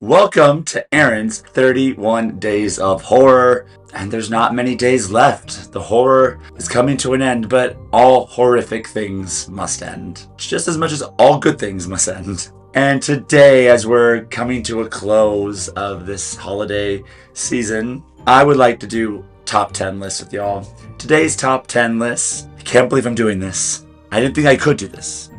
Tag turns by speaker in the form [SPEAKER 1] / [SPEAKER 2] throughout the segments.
[SPEAKER 1] Welcome to Aaron's 31 Days of Horror. And there's not many days left. The horror is coming to an end, but all horrific things must end. Just as much as all good things must end. And today, as we're coming to a close of this holiday season, I would like to do top 10 lists with y'all. Today's top 10 list, I can't believe I'm doing this. I didn't think I could do this.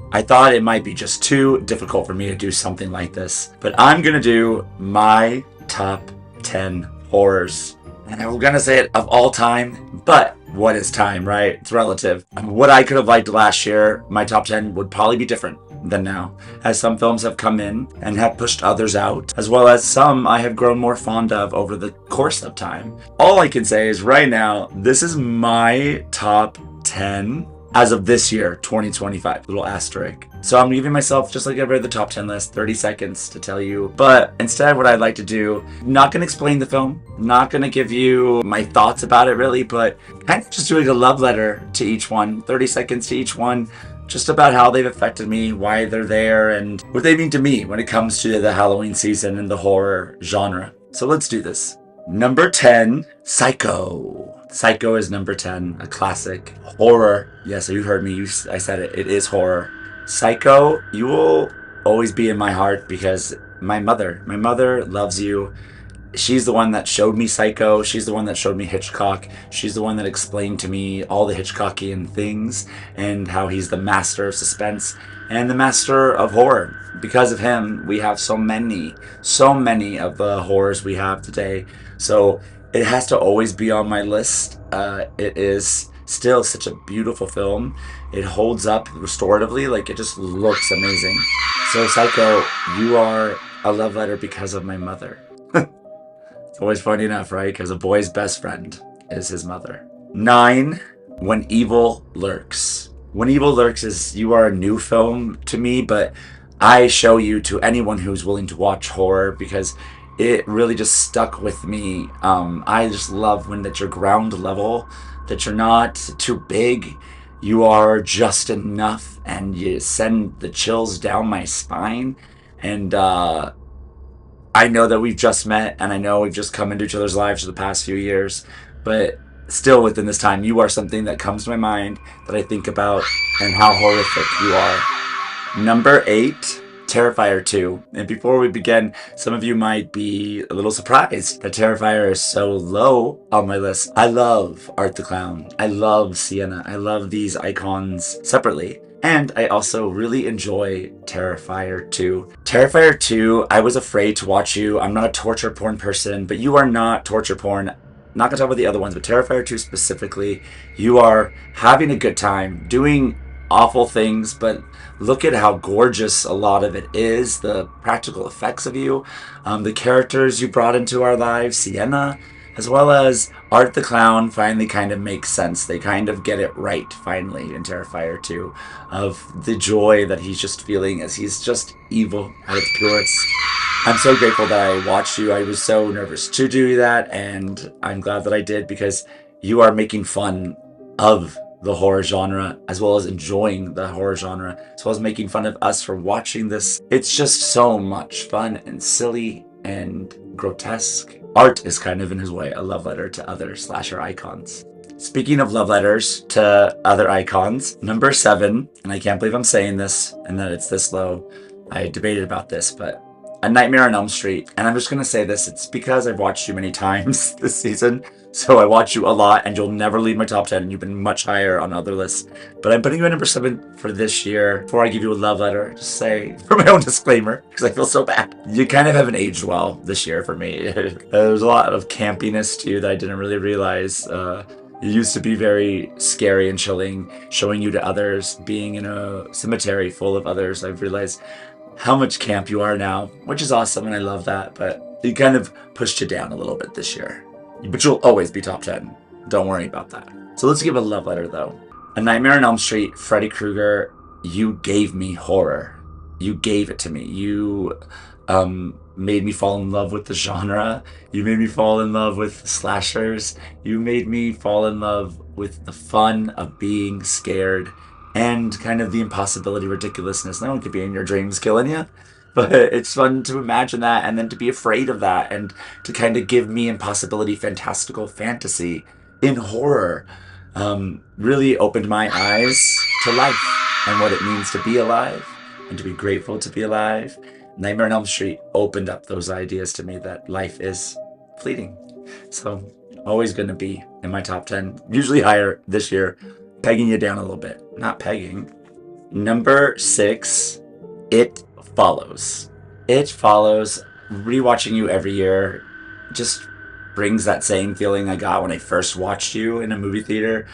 [SPEAKER 1] I thought it might be just too difficult for me to do something like this, but I'm gonna do my top 10 horrors. And I'm gonna say it of all time, but what is time, right? It's relative. What I could have liked last year, my top 10 would probably be different than now, as some films have come in and have pushed others out, as well as some I have grown more fond of over the course of time. All I can say is right now, this is my top 10 as of this year, 2025, little asterisk. So I'm giving myself, just like every other top 10 list, 30 seconds to tell you. But instead, what I'd like to do, not going to explain the film, not going to give you my thoughts about it really, but kind of just doing a love letter to each one, 30 seconds to each one, just about how they've affected me, why they're there, and what they mean to me when it comes to the Halloween season and the horror genre. So let's do this. Number 10, Psycho. Psycho is number 10, a classic. Horror. Yes, you heard me. I said it. It is horror. Psycho, you will always be in my heart because my mother loves you. She's the one that showed me Psycho. She's the one that showed me Hitchcock. She's the one that explained to me all the Hitchcockian things and how he's the master of suspense and the master of horror. Because of him, we have so many of the horrors we have today. So it has to always be on my list. It is still such a beautiful film. It holds up restoratively, like it just looks amazing. So Psycho, you are a love letter because of my mother. It's always funny enough, right? Because a boy's best friend is his mother. 9, When Evil Lurks. When Evil Lurks is, you are a new film to me, but I show you to anyone who's willing to watch horror because it really just stuck with me. I just love when that you're ground level, that you're not too big, you are just enough, and you send the chills down my spine. And I know that we've just met, and I know we've just come into each other's lives for the past few years, but still within this time, you are something that comes to my mind that I think about and how horrific you are. Number 8, Terrifier 2. And before we begin, some of you might be a little surprised that Terrifier is so low on my list. I love Art the Clown. I love Sienna. I love these icons separately. And I also really enjoy Terrifier 2. Terrifier 2, I was afraid to watch you. I'm not a torture porn person, but you are not torture porn. Not gonna talk about the other ones, but Terrifier 2 specifically, you are having a good time, doing awful things, but look at how gorgeous a lot of it is, the practical effects of you, the characters you brought into our lives, Sienna, as well as Art the Clown finally kind of makes sense. They kind of get it right finally in Terrifier 2 of the joy that he's just feeling as he's just evil at its purest. I'm so grateful that I watched you. I was so nervous to do that, and I'm glad that I did because you are making fun of the horror genre as well as enjoying the horror genre as well as making fun of us for watching this. It's just so much fun and silly and grotesque. Art is kind of in his way a love letter to other slasher icons. Speaking of love letters to other icons, number 7, and I can't believe I'm saying this and that it's this low. I debated about this, but A Nightmare on Elm Street. And I'm just going to say this, it's because I've watched you many times this season. So I watch you a lot, and you'll never leave my top 10, and you've been much higher on other lists. But I'm putting you at number 7 for this year. Before I give you a love letter, just say, for my own disclaimer, because I feel so bad. You kind of haven't aged well this year for me. There's a lot of campiness to you that I didn't really realize. You used to be very scary and chilling, showing you to others, being in a cemetery full of others. I've realized how much camp you are now, which is awesome, and I love that. But you kind of pushed you down a little bit this year. But you'll always be top 10. Don't worry about that. So let's give a love letter, though. A Nightmare on Elm Street, Freddy Krueger, you gave me horror. You gave it to me. You made me fall in love with the genre. You made me fall in love with slashers. You made me fall in love with the fun of being scared and kind of the impossibility, ridiculousness. No one could be in your dreams killing you. But it's fun to imagine that and then to be afraid of that and to kind of give me impossibility, fantastical fantasy in horror. Really opened my eyes to life and what it means to be alive and to be grateful to be alive. Nightmare on Elm Street opened up those ideas to me that life is fleeting. So, always going to be in my top 10, usually higher this year, pegging you down a little bit. Not pegging. Number 6, It Follows. It Follows. Rewatching you every year just brings that same feeling I got when I first watched you in a movie theater.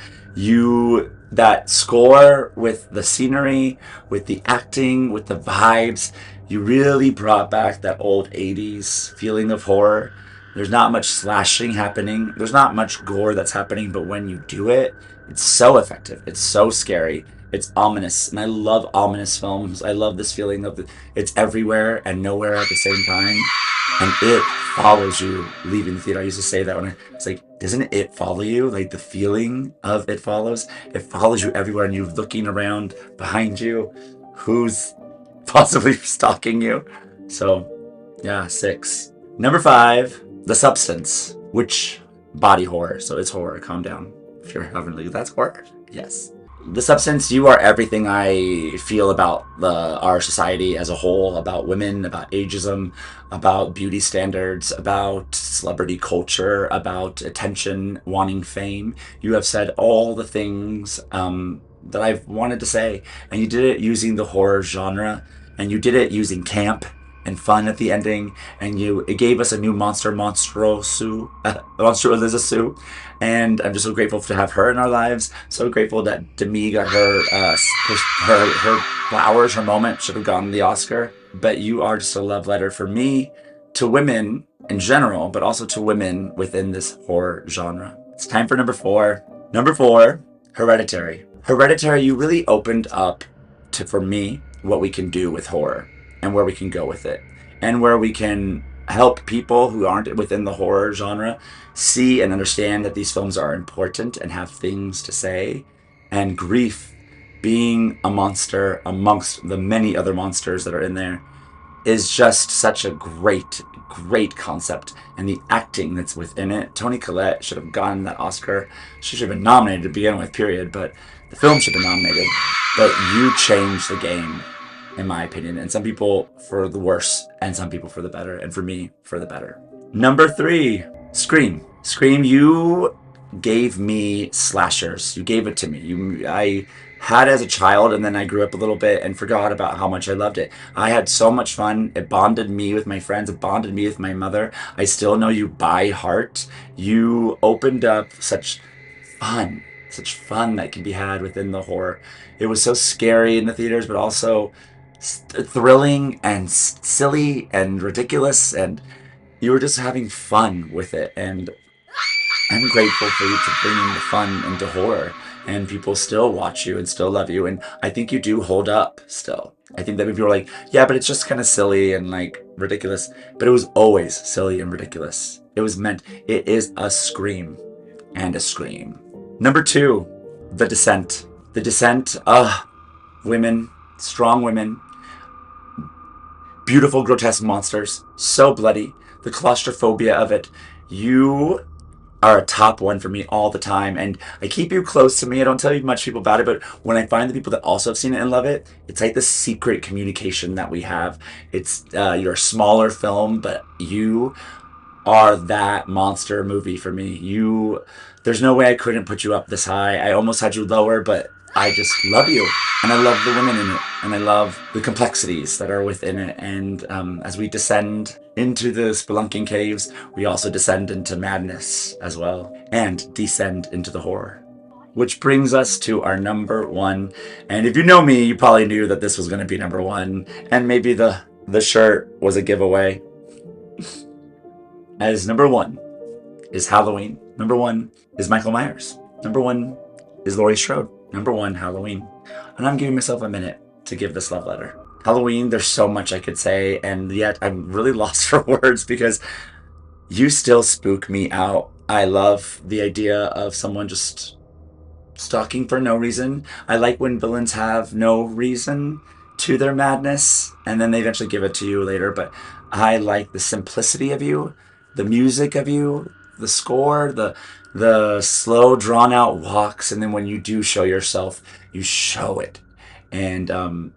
[SPEAKER 1] That score with the scenery, with the acting, with the vibes, you really brought back that old 80s feeling of horror. There's not much slashing happening. There's not much gore that's happening, but when you do it, it's so effective. It's so scary. It's ominous, and I love ominous films. I love this feeling of it's everywhere and nowhere at the same time, and it follows you leaving the theater. I used to say that when it's like, doesn't it follow you? Like the feeling of it follows. It follows you everywhere, and you're looking around behind you, who's possibly stalking you. So, yeah, 6. Number 5, The Substance, which body horror. So it's horror. Calm down. If you're having like that's horror. Yes. The Substance, you are everything I feel about our society as a whole, about women, about ageism, about beauty standards, about celebrity culture, about attention, wanting fame. You have said all the things that I've wanted to say, and you did it using the horror genre, and you did it using camp and fun at the ending, and it gave us a new Monstro Eliza Sue, and I'm just so grateful to have her in our lives. So grateful that Demi got her flowers, her moment. Should have gotten the Oscar, but you are just a love letter for me, to women in general, but also to women within this horror genre. It's time for number 4. Number 4, Hereditary. Hereditary, you really opened up for me what we can do with horror and where we can go with it and where we can help people who aren't within the horror genre see and understand that these films are important and have things to say. And grief, being a monster amongst the many other monsters that are in there, is just such a great concept. And the acting that's within it, Toni Collette should have gotten that Oscar. She should have been nominated to begin with, period, but the film should have been nominated. But you changed the game, in my opinion, and some people for the worse and some people for the better, and for me for the better. Number 3, Scream. Scream, you gave me slashers. You gave it to me. I had as a child, and then I grew up a little bit and forgot about how much I loved it. I had so much fun. It bonded me with my friends. It bonded me with my mother. I still know you by heart. You opened up such fun that can be had within the horror. It was so scary in the theaters, but also thrilling and silly and ridiculous, and you were just having fun with it. And I'm grateful for you to bringing the fun into horror, and people still watch you and still love you, and I think you do hold up still. I think that people are like, yeah, but it's just kind of silly and like ridiculous, but it was always silly and ridiculous. It is a scream and a scream. Number 2, The Descent. The Descent, women, strong women, beautiful grotesque monsters, so bloody, the claustrophobia of it. You are a top one for me all the time, and I keep you close to me. I don't tell you much people about it, but when I find the people that also have seen it and love it, it's like the secret communication that we have. It's you're a smaller film, but you are that monster movie for me. There's no way I couldn't put you up this high. I almost had you lower, but I just love you, and I love the women in it, and I love the complexities that are within it. And as we descend into the spelunking caves, we also descend into madness as well, and descend into the horror. Which brings us to our number 1. And if you know me, you probably knew that this was going to be number 1, and maybe the shirt was a giveaway. As number 1 is Halloween. Number 1 is Michael Myers. Number 1 is Laurie Strode. Number 1, Halloween. And I'm giving myself a minute to give this love letter. Halloween, there's so much I could say, and yet I'm really lost for words because you still spook me out. I love the idea of someone just stalking for no reason. I like when villains have no reason. to their madness, and then they eventually give it to you later. But I like the simplicity of you, the music of you, the score, the slow, drawn out walks, and then when you do show yourself, you show it. And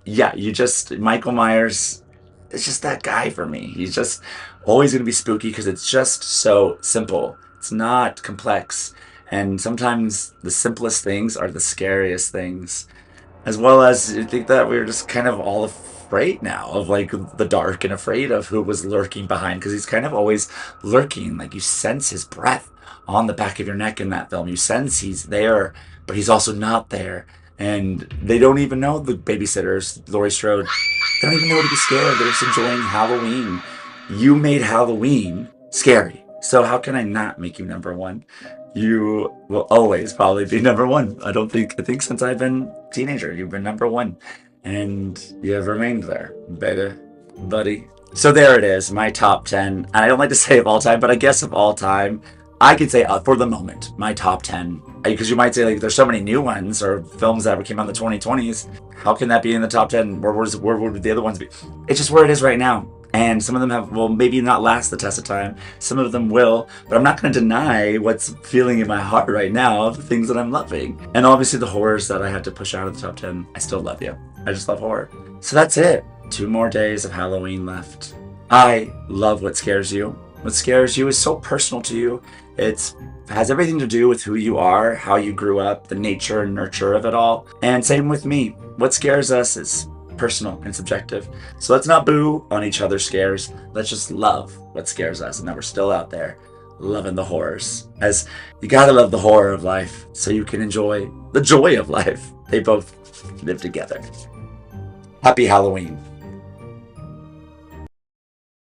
[SPEAKER 1] yeah, you just Michael Myers is just that guy for me. He's just always gonna be spooky because it's just so simple. It's not complex, and sometimes the simplest things are the scariest things. As well as I think that we're just kind of all afraid now of like the dark and afraid of who was lurking behind because he's kind of always lurking. Like you sense his breath on the back of your neck in that film. You sense he's there, but he's also not there. And they don't even know, the babysitters, Laurie Strode, they don't even know to be scared. They're just enjoying Halloween. You made Halloween scary. So how can I not make you number one? You will always probably be number one. I think since I've been a teenager, you've been number one. And you have remained there, baby, buddy. So there it is, my top 10. And I don't like to say of all time, but I guess of all time, I could say for the moment, my top 10. Because you might say, like, there's so many new ones or films that came out in the 2020s. How can that be in the top 10? Where would the other ones be? It's just where it is right now. And some of them will maybe not last the test of time. Some of them will, but I'm not going to deny what's feeling in my heart right now, the things that I'm loving. And obviously the horrors that I had to push out of the top 10, I still love you. I just love horror. So that's it. 2 more days of Halloween left. I love what scares you. What scares you is so personal to you. It has everything to do with who you are, how you grew up, the nature and nurture of it all. And same with me. What scares us is personal and subjective. So let's not boo on each other's scares. Let's just love what scares us. And that we're still out there loving the horrors. As you gotta love the horror of life so you can enjoy the joy of life. They both live together. Happy Halloween.